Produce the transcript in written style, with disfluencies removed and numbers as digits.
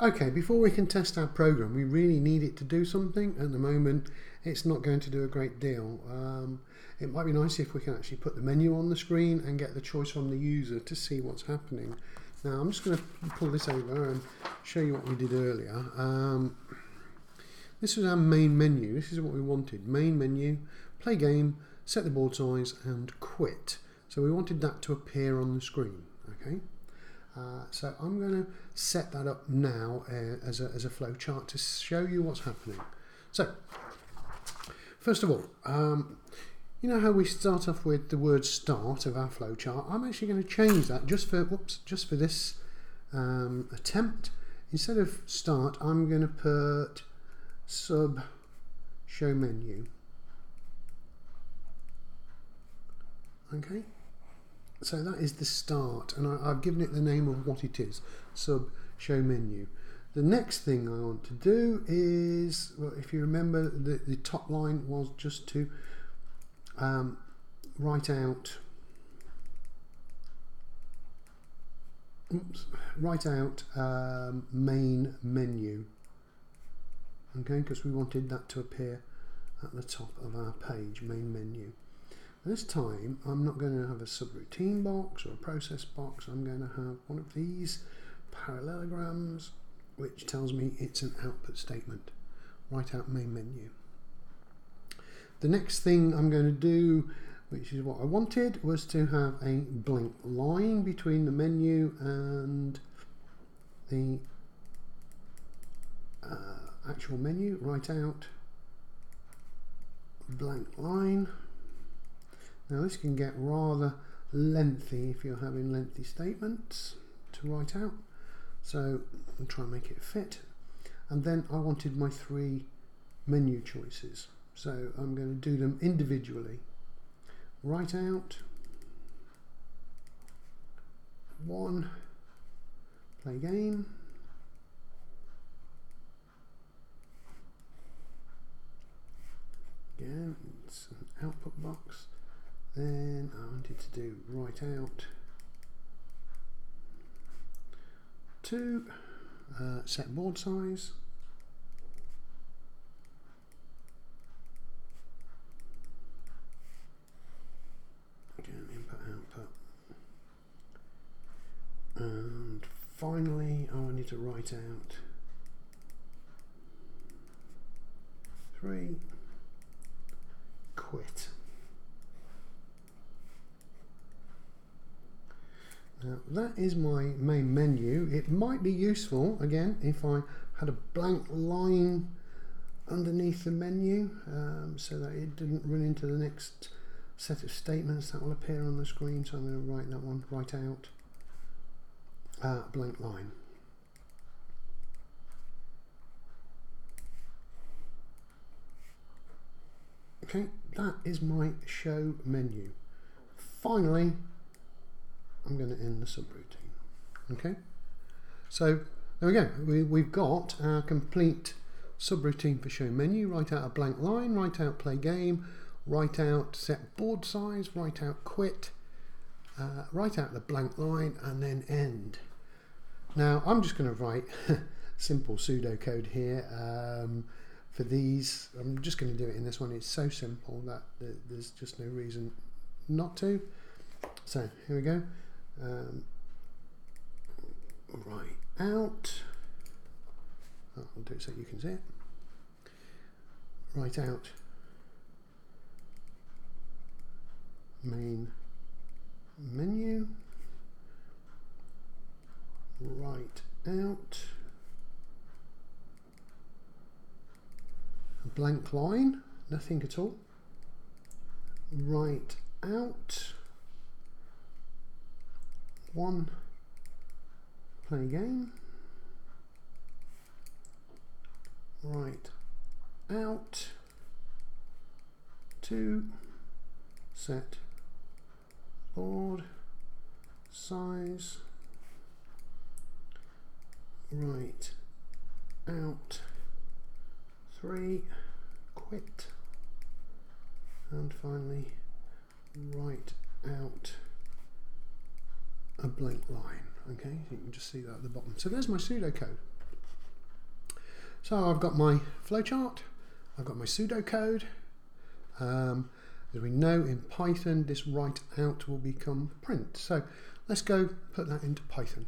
Okay, before we can test our program, we really need it to do something. At the moment, it's not going to do a great deal. It might be nice if we can actually put the menu on the screen and get the choice from the user to see what's happening. Now, I'm just going to pull this over and show you what we did earlier. This was our main menu. This is what we wanted. Main menu, play game, set the board size, and quit. So we wanted that to appear on the screen. Okay. So I'm going to set that up now as a flow chart to show you what's happening. So, first of all, you know how we start off with the word start of our flow chart? I'm actually going to change that just for this attempt. Instead of start, I'm going to put sub show menu. Okay. So that is the start, and I've given it the name of what it is, sub show menu. The next thing I want to do is, well, if you remember, the top line was just to write out main menu, okay, because we wanted that to appear at the top of our page, main menu. This time I'm not going to have a subroutine box or a process box. I'm going to have one of these parallelograms which tells me it's an output statement. Write out main menu. The next thing I'm going to do, which is what I wanted, was to have a blank line between the menu and the actual menu. Write out blank line. Now this can get rather lengthy if you're having lengthy statements to write out, so I'll try and make it fit. And then I wanted my 3 menu choices, so I'm going to do them individually. Write out 1, play game, again it's an output box. Then I wanted to do write out 2, set board size, again input output, and finally I wanted to write out 3, quit. Now that is my main menu. It might be useful, again, if I had a blank line underneath the menu so that it didn't run into the next set of statements that will appear on the screen. So I'm going to write that one, write out blank line. Okay, that is my show menu. Finally, I'm going to end the subroutine. Okay, so there we go. We've got our complete subroutine for show menu. Write out a blank line, write out play game, write out set board size, write out quit, write out the blank line, and then end. Now I'm just going to write simple pseudocode here for these. I'm just going to do it in this one. It's so simple that there's just no reason not to. So here we go. Write out, I'll do it so you can see it. Write out main menu, write out a blank line, nothing at all, write out 1, play game, write out 2, set board size, write out 3, quit, and finally write out a blank line. Okay, so you can just see that at the bottom. So there's my pseudocode. So I've got my flowchart, I've got my pseudocode. As we know in Python, this write out will become print. So let's go put that into Python.